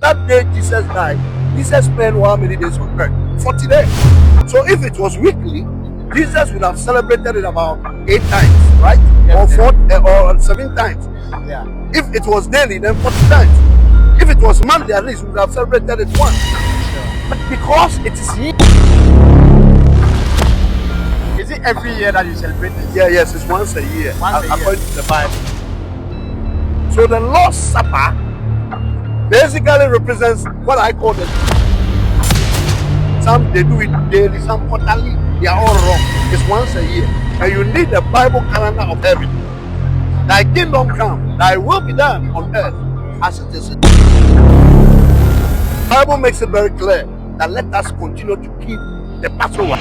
that day Jesus died, Jesus spent how many days on earth? 40 days. So if it was weekly, Jesus would have celebrated it about 8 times, right? Yes, or 7 times. Yeah. If it was daily, then 40 times. If it was monthly, at least we would have celebrated it once. Sure. But because it is year. Is it every year that you celebrate this? Yeah, yes, it's once a year, according to the Bible. So the Lord's Supper basically represents what I call the. Some they do it daily, some quarterly. They are all wrong. It's once a year, and you need the Bible calendar of heaven. Thy kingdom come, thy will be done on earth as it is in heaven. The Bible makes it very clear that let us continue to keep the Passover.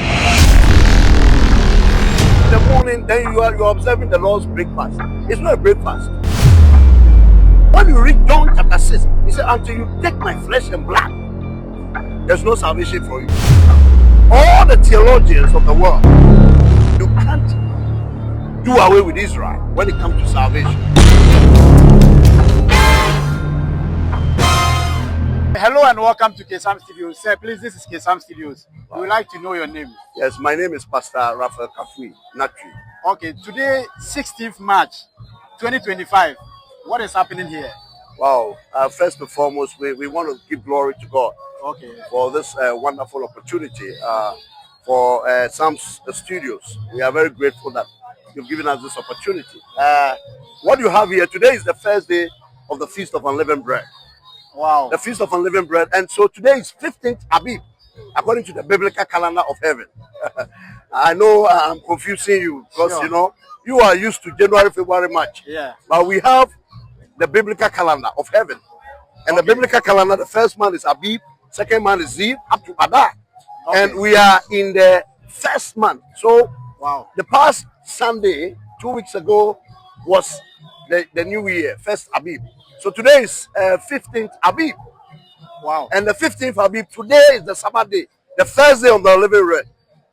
In the morning, then you are observing the Lord's breakfast. It's not a breakfast. When you read John chapter 6, he said, until you take my flesh and blood, there's no salvation for you. All the theologians of the world, you can't do away with Israel when it comes to salvation. Hello and welcome to Kesam Studios. Sir, please, this is Kesam Studios. We would like to know your name. Yes, my name is Pastor Raphael Kafui Natri. Okay, today, 16th March, 2025. What is happening here? Wow. First and foremost, we want to give glory to God. Okay. For this wonderful opportunity for some studios. We are very grateful that you've given us this opportunity. What you have here today is the first day of the Feast of Unleavened Bread. Wow. The Feast of Unleavened Bread. And so today is 15th Abib, according to the biblical calendar of heaven. I know I'm confusing you because, sure, you know, you are used to January, February, March. Yeah. But we have the biblical calendar of heaven. And the biblical calendar, the first month is Abib, second month is Ziv, up to Adar. Okay. And we are in the first month. So wow, the past Sunday, 2 weeks ago, was the new year, first Abib. So today is 15th Abib. Wow. And the 15th Abib, today is the Sabbath day, the first day of the unleavened bread.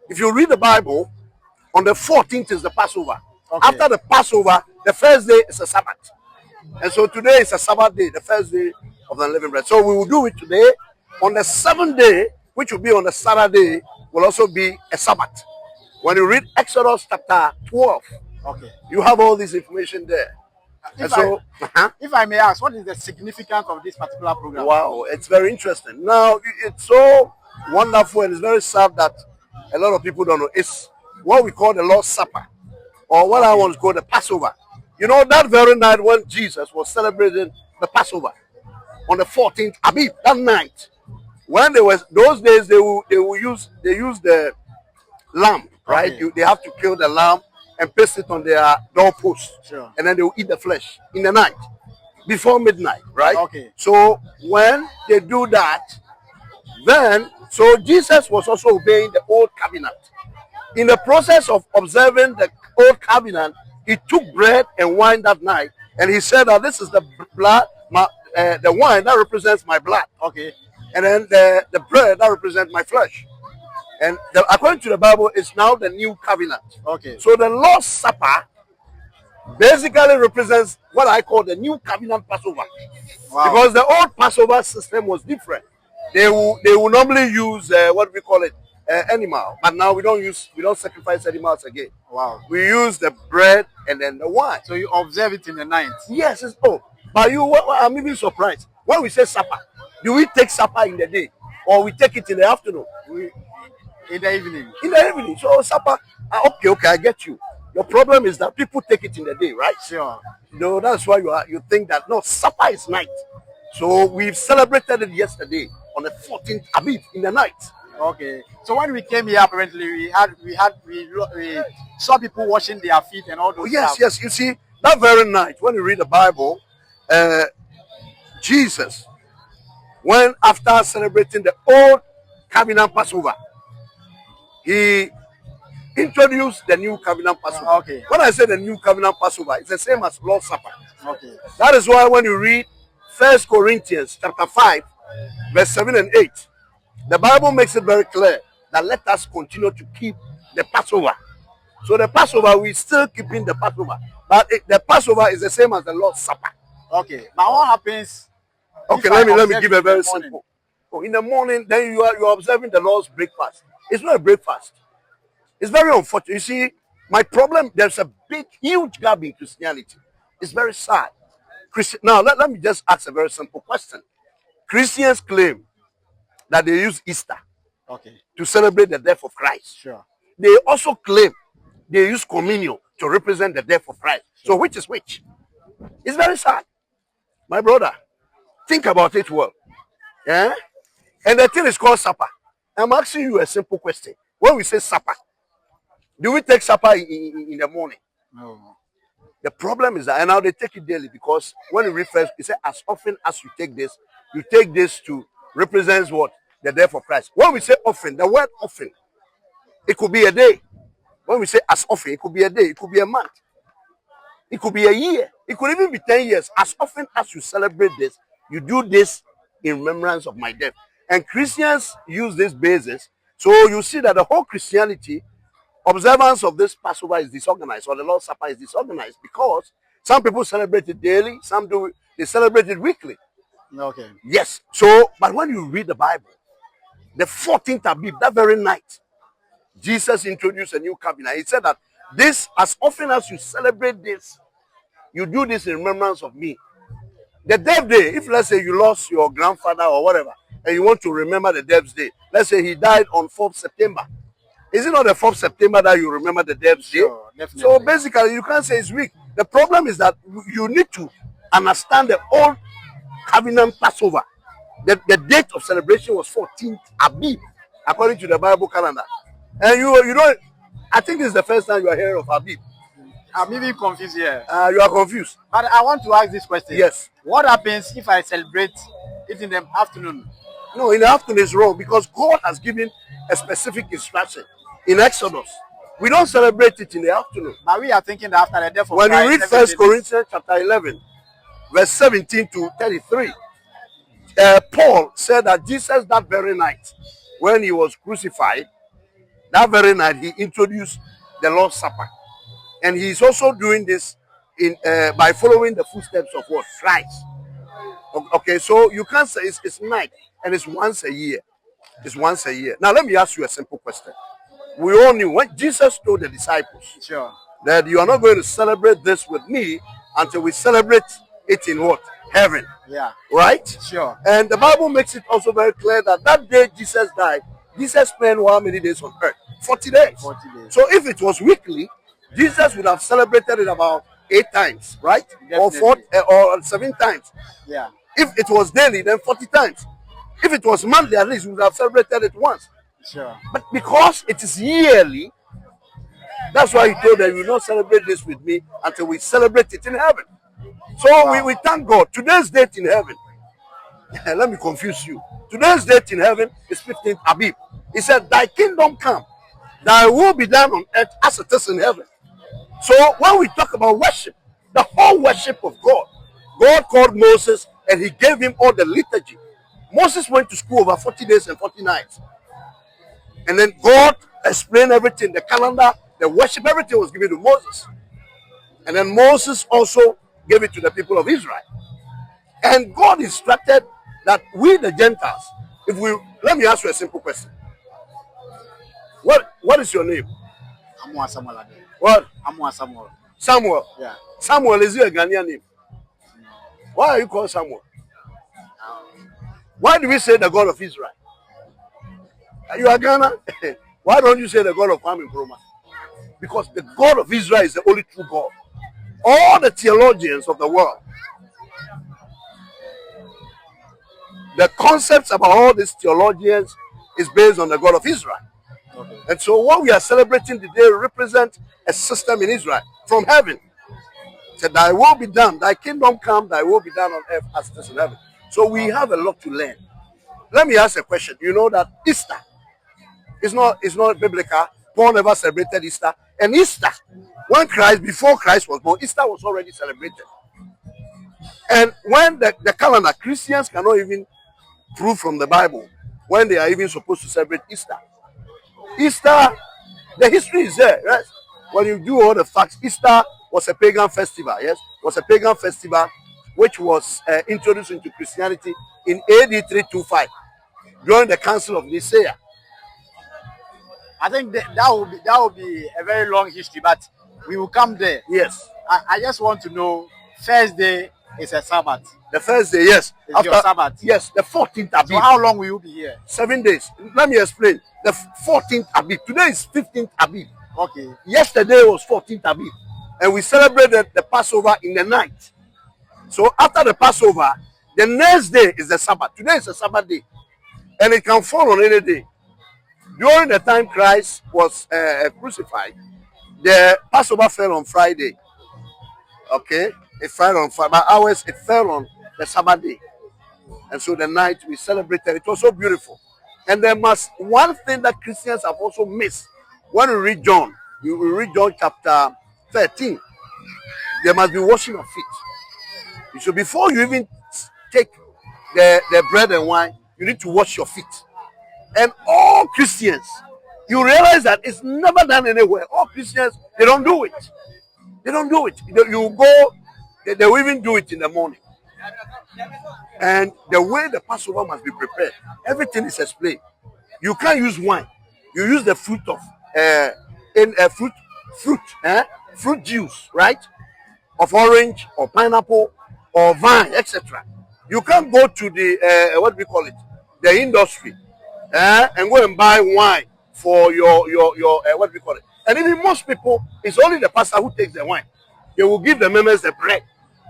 If you read the Bible, on the 14th is the Passover. Okay. After the Passover, the first day is a Sabbath. And so today is a Sabbath day, the first day of the unleavened bread. So we will do it today. On the 7th day, which will be on the Saturday, will also be a Sabbath. When you read Exodus chapter 12, okay, you have all this information there. If I may ask, what is the significance of this particular program? Wow, it's very interesting. Now, it's so wonderful and it's very sad that a lot of people don't know. It's what we call the Lord's Supper, or what I want to call the Passover. You know, that very night when Jesus was celebrating the Passover, on the 14th Abib, that night, when they was those days they use the lamb, right? Okay. They have to kill the lamb and paste it on their doorpost. Sure. And then they will eat the flesh in the night, before midnight, right? Okay. So when they do that, then, so Jesus was also obeying the old covenant. In the process of observing the old covenant, he took bread and wine that night, and he said that this is the blood, the wine that represents my blood. Okay. And then the bread that represents my flesh. And according to the Bible, it's now the new covenant. Okay. So the Lord's Supper basically represents what I call the new covenant Passover. Wow. Because the old Passover system was different. They will normally use what we call it animal, but now we don't sacrifice animals again. Wow. We use the bread and then the wine. So you observe it in the night. Yes. But I'm even surprised when we say supper. Do we take supper in the day, or we take it in the afternoon? In the evening. In the evening. So supper. Okay, I get you. Your problem is that people take it in the day, right? Sure. No, that's why you think that no, supper is night. So we've celebrated it yesterday on the 14th Abib in the night. Okay. So when we came here, apparently we saw people washing their feet and all those. Yes. You see, that very night when you read the Bible, Jesus, when after celebrating the old covenant Passover, he introduced the new covenant Passover. Okay. When I say the new covenant Passover, it's the same as Lord's Supper. Okay. That is why when you read 1 Corinthians chapter 5, verse 7 and 8, the Bible makes it very clear that let us continue to keep the Passover. So the Passover, we're still keeping the Passover. But the Passover is the same as the Lord's Supper. Okay. Now what happens Okay, let me give a very simple. Oh, in the morning, then you are observing the Lord's breakfast. It's not a breakfast. It's very unfortunate. You see, my problem, there's a big, huge gap in Christianity. It's very sad. Now, let me just ask a very simple question. Christians claim that they use Easter to celebrate the death of Christ. Sure. They also claim they use communion to represent the death of Christ. Sure. So which is which? It's very sad. My brother, think about it well. Yeah? And the thing is called supper. I'm asking you a simple question. When we say supper, do we take supper in the morning? No. The problem is that, and now they take it daily, because when you read first, it says, as often as you take this to represent what? The death of Christ. When we say often, the word often, it could be a day. When we say as often, it could be a day, it could be a month, it could be a year, it could even be 10 years. As often as you celebrate this, you do this in remembrance of my death. And Christians use this basis. So you see that the whole Christianity observance of this Passover is disorganized, or the Lord's Supper is disorganized, because some people celebrate it daily, some do they celebrate it weekly. Okay. Yes. So, but when you read the Bible, the 14th Abib, that very night, Jesus introduced a new covenant. He said that this, as often as you celebrate this, you do this in remembrance of me. The death day, if let's say you lost your grandfather or whatever, and you want to remember the death day, let's say he died on 4th September. Is it not the 4th September that you remember the death day? Sure, definitely. So basically, you can't say it's weak. The problem is that you need to understand the old covenant Passover. The date of celebration was 14th Abib, according to the Bible calendar. And you don't, I think this is the first time you are hearing of Abib. I'm even confused here. You are confused. But I want to ask this question. Yes. What happens if I celebrate it in the afternoon? No, in the afternoon is wrong, because God has given a specific instruction in Exodus. We don't celebrate it in the afternoon. But we are thinking that after the death of when Christ, you read 1 Corinthians chapter 11, verse 17 to 33, Paul said that Jesus, that very night, when he was crucified, that very night he introduced the Lord's Supper. And he's also doing this by following the footsteps of what? Christ. Okay, so you can't say it's night, and it's once a year. It's once a year. Now let me ask you a simple question. We all knew when Jesus told the disciples, sure, that you are not going to celebrate this with me until we celebrate it in what? Heaven. Yeah. Right? Sure. And the Bible makes it also very clear that day Jesus died, Jesus spent how many days on earth? 40 days. 40 days. So if it was weekly, Jesus would have celebrated it about 8 times, right? Definitely. Or 7 times. Yeah. If it was daily, then 40 times. If it was monthly, at least we would have celebrated it once. Sure. But because it is yearly, that's why he told them, you will not celebrate this with me until we celebrate it in heaven. So wow. we thank God. Today's date in heaven, let me confuse you. Today's date in heaven is 15th Abib. He said, thy kingdom come, thy will be done on earth as it is in heaven. So when we talk about worship, the whole worship of God, God called Moses and he gave him all the liturgy. Moses went to school over 40 days and 40 nights. And then God explained everything, the calendar, the worship, everything was given to Moses. And then Moses also gave it to the people of Israel. And God instructed that we, the Gentiles, let me ask you a simple question. What is your name? Amwa Samuel. What? Amwa Samuel. Samuel? Yeah. Samuel, is it a Ghanaian name? Why are you called Samuel? Why do we say the God of Israel? You are Ghana? Why don't you say the God of Kwame Nkrumah? Because the God of Israel is the only true God. All the theologians of the world, the concepts about all these theologians is based on the God of Israel. Okay. And so what we are celebrating today represents a system in Israel from heaven. Said, thy will be done, thy kingdom come, thy will be done on earth as it is in heaven. So we have a lot to learn. Let me ask a question. You know that Easter is not biblical. Paul never celebrated Easter. And Easter, before Christ was born, Easter was already celebrated. And when the calendar, Christians cannot even prove from the Bible when they are even supposed to celebrate Easter. Easter, the history is there, right? When you do all the facts, Easter was a pagan festival, yes? Was a pagan festival which was introduced into Christianity in AD 325 during the Council of Nicaea. I think that will be a very long history, but we will come there. Yes. I just want to know, first day is a Sabbath. The first day, yes. It's your Sabbath. Yes, the 14th Abib. So how long will you be here? 7 days. Let me explain. The 14th Abib. Today is 15th Abib. Okay. Yesterday was 14th Abib. And we celebrated the Passover in the night. So after the Passover, the next day is the Sabbath. Today is a Sabbath day. And it can fall on any day. During the time Christ was crucified, the Passover fell on Friday. Okay? It fell on Friday. By hours, it fell on the Sabbath day. And so the night we celebrated, it was so beautiful. And there must, one thing that Christians have also missed, when we read John, we read John chapter 13, there must be washing of feet. So before you even take the bread and wine, you need to wash your feet. And all Christians, you realize that it's never done anywhere. All Christians, they don't do it. They don't do it. You go, they will even do it in the morning. And the way the Passover must be prepared, everything is explained. You can't use wine. You use the fruit of fruit juice, right? Of orange or pineapple or vine, etc. You can't go to the what do we call it? The industry, and go and buy wine for your what do we call it? And even most people, it's only the pastor who takes the wine. They will give the members the bread.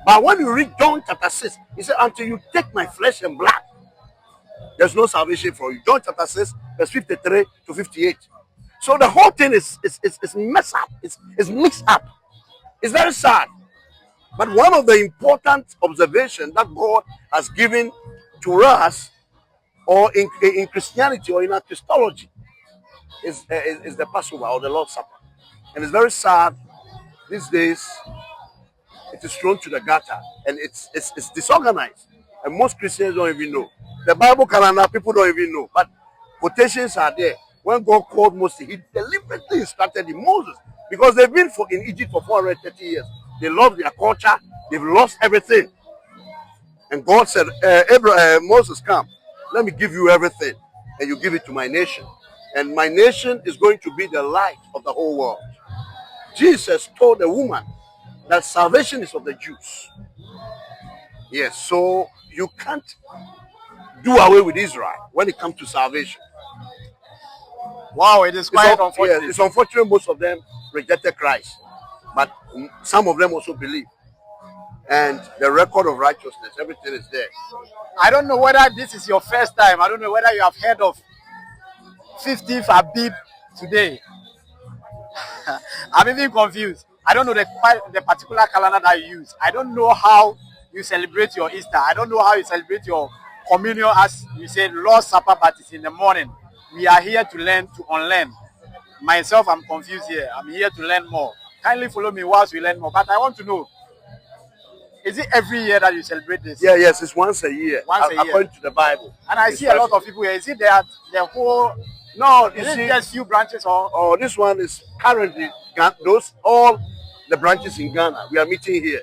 But when you read John chapter 6, he said, until you take my flesh and blood, there's no salvation for you. John chapter 6, verse 53 to 58. So the whole thing is messed up. It's mixed up. It's very sad. But one of the important observations that God has given to us, or in Christianity or in our Christology, is the Passover or the Lord's Supper. And it's very sad these days. It is thrown to the gutter and it's disorganized, and most Christians don't even know. The Bible calendar, people don't even know, but quotations are there. When God called Moses, he deliberately instructed Moses, because they've been in Egypt for 430 years. They love their culture, they've lost everything. And God said, Moses, come, let me give you everything, and you give it to my nation. And my nation is going to be the light of the whole world. Jesus told the woman that salvation is of the Jews. Yes, so you can't do away with Israel when it comes to salvation. Wow, it is quite unfortunate. Yeah, it's unfortunate most of them rejected Christ, but some of them also believe. And the record of righteousness, everything is there. I don't know whether this is your first time. I don't know whether you have heard of 50th Abib today. I'm even confused. I don't know the particular calendar that you use. I don't know how you celebrate your Easter. I don't know how you celebrate your communion, as you said, Lord's Supper, but it's in the morning. We are here to learn, to unlearn. Myself, I'm confused here. I'm here to learn more. Kindly follow me whilst we learn more. But I want to know, is it every year that you celebrate this? Yeah, yes, it's once a year. Once a year. According to the Bible. And I see a lot of people here. Is it that the whole... No, you is see, it just few branches or... Oh, this one is currently all the branches in Ghana. We are meeting here.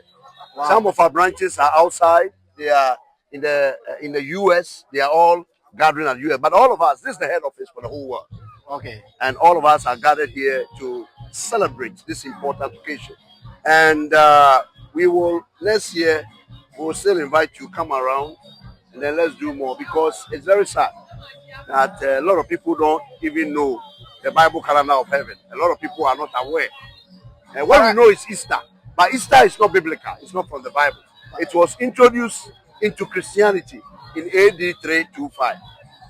Wow. Some of our branches are outside. They are in the US. They are all gathering at US. But all of us, this is the head office for the whole world. Okay. And all of us are gathered here to celebrate this important occasion. And we will, next year, we will still invite you to come around, and then let's do more, because it's very sad that a lot of people don't even know the Bible calendar of heaven. A lot of people are not aware. And what we know is Easter. But Easter is not biblical. It's not from the Bible. It was introduced into Christianity in AD 325.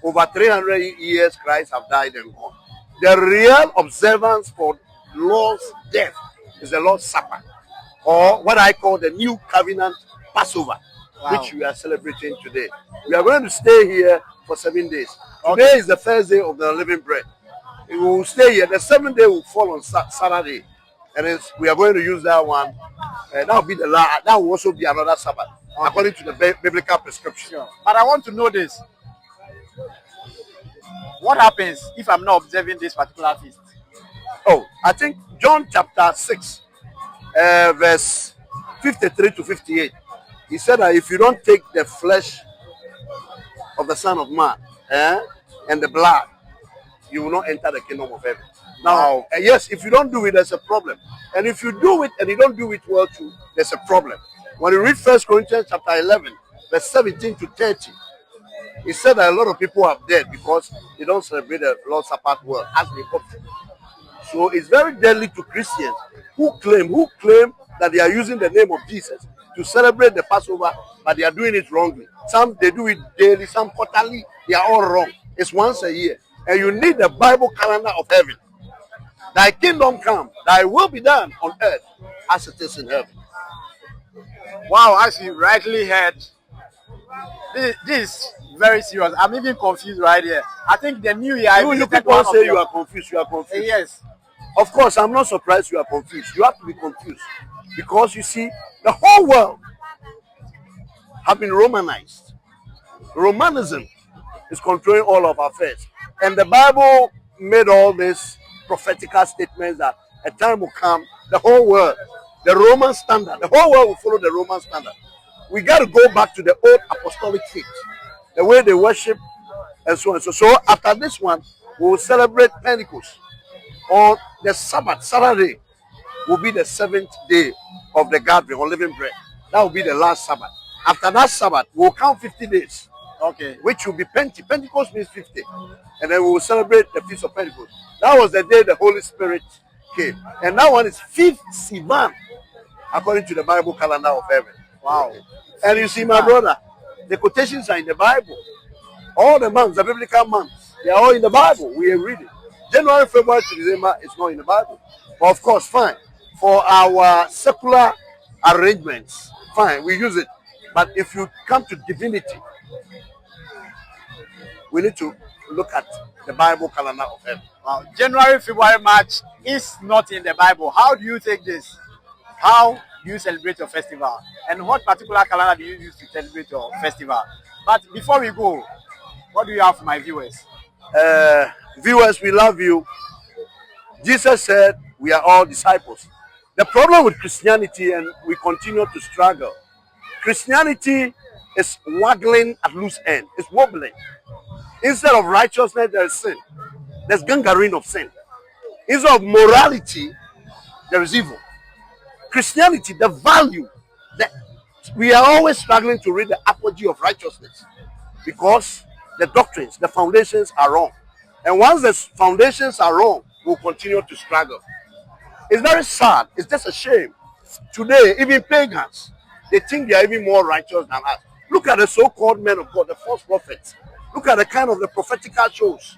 Over 300 years, Christ have died and gone. The real observance for Lord's death is the Lord's Supper, or what I call the New Covenant Passover, which we are celebrating today. We are going to stay here for 7 days. Today is the first day of the unleavened bread. We will stay here. The 7th day will fall on Saturday, and we are going to use that one. That will be the last. That will also be another Sabbath, according to the biblical prescription. Sure. But I want to know this. What happens if I'm not observing this particular feast? Oh, I think John chapter 6, verse 53 to 58. He said that if you don't take the flesh of the Son of Man and the blood, you will not enter the kingdom of heaven. Now, yes, if you don't do it, there's a problem. And if you do it and you don't do it well too, there's a problem. When you read 1 Corinthians chapter 11, verse 17 to 30, he said that a lot of people are dead because they don't celebrate the Lord's Supper well as they ought to. So it's very deadly to Christians who claim that they are using the name of Jesus to celebrate the Passover, but they are doing it wrongly. Some they do it daily, some quarterly. They are all wrong. It's once a year, and you need the Bible calendar of heaven. Thy kingdom come, thy will be done on earth as it is in heaven. Wow, as you rightly heard, this is very serious. I'm even confused right here. I think the new year. You people say you are confused. You are confused. Yes. Of course, I'm not surprised you are confused. You have to be confused because you see, the whole world have been Romanized. Romanism is controlling all of our affairs, and the Bible made all these prophetical statements that a time will come, the whole world, the Roman standard, the whole world will follow the Roman standard. We got to go back to the old apostolic faith, the way they worship, and so on. So after this one, we will celebrate Pentecost. On the Sabbath, Saturday, will be the 7th day of the gathering, unleavened bread. That will be the last Sabbath. After that Sabbath, we will count 50 days. Okay. Which will be Pentecost. Pentecost means 50. And then we will celebrate the Feast of Pentecost. That was the day the Holy Spirit came. And that one is 5th Sivan, according to the Bible calendar of heaven. Wow. And you see, my brother, the quotations are in the Bible. All the months, the biblical months, they are all in the Bible. We are reading. January, February to December is not in the Bible. But of course, fine. For our secular arrangements, fine, we use it. But if you come to divinity, we need to look at the Bible calendar of heaven. Wow. January, February, March is not in the Bible. How do you take this? How do you celebrate your festival? And what particular calendar do you use to celebrate your festival? But before we go, what do you have for my viewers? Viewers, we love you. Jesus said we are all disciples. The problem with Christianity, and we continue to struggle, Christianity is waggling at loose end. It's wobbling. Instead of righteousness, there is sin. There's gangrene of sin. Instead of morality, there is evil. Christianity, the value, we are always struggling to read the apogee of righteousness because the doctrines, the foundations are wrong. And once the foundations are wrong, we'll continue to struggle. It's very sad. It's just a shame. Today, even pagans, they think they are even more righteous than us. Look at the so-called men of God, the false prophets. Look at the kind of the prophetical shows.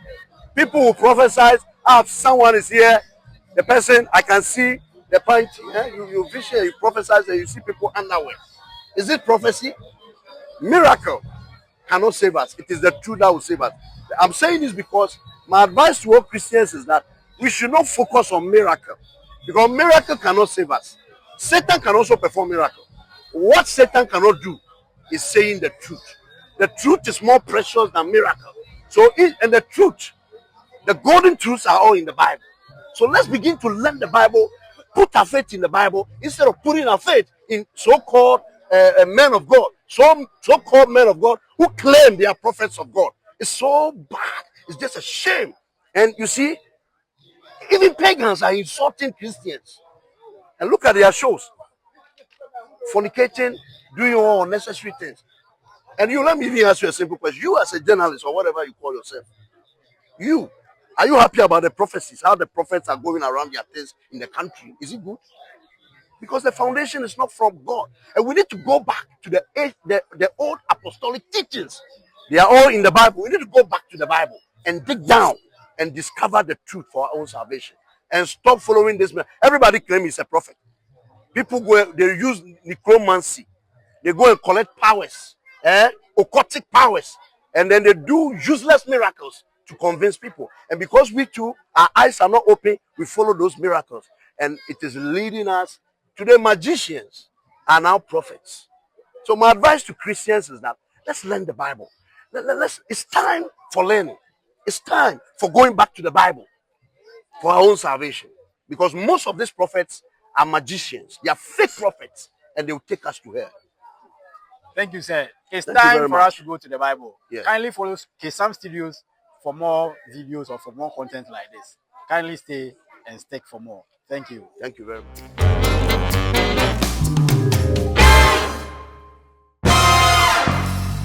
People who prophesy, someone is here, the person, I can see the point. You vision, you prophesy, and you see people underwear. Is it prophecy? Miracle cannot save us. It is the truth that will save us. I'm saying this because my advice to all Christians is that we should not focus on miracle, because miracle cannot save us. Satan can also perform miracle. What Satan cannot do is saying the truth. The truth is more precious than miracle. So, and the truth, the golden truths are all in the Bible. So let's begin to learn the Bible, put our faith in the Bible instead of putting our faith in so-called men of God, so-called men of God who claim they are prophets of God. It's so bad. It's just a shame. And you see, even pagans are insulting Christians. And look at their shows. Fornicating, doing all unnecessary things. And let me even ask you a simple question. You as a journalist or whatever you call yourself, are you happy about the prophecies, how the prophets are going around their things in the country? Is it good? Because the foundation is not from God. And we need to go back to the old apostolic teachings. They are all in the Bible. We need to go back to the Bible and dig down and discover the truth for our own salvation. And stop following this man. Everybody claims he's a prophet. People they use necromancy. They go and collect powers, occultic powers. And then they do useless miracles to convince people. And because we too, our eyes are not open, we follow those miracles. And it is leading us to the magicians are now prophets. So my advice to Christians is that let's learn the Bible. It's time for learning. It's time for going back to the Bible for our own salvation. Because most of these prophets are magicians. They are fake prophets, and they will take us to hell. Thank you, sir. It's Thank you time very for us much. to go to the Bible. Yeah. Kindly follow Kesam Studios for more videos or for more content like this. Kindly stay and stick for more. Thank you. Thank you very much.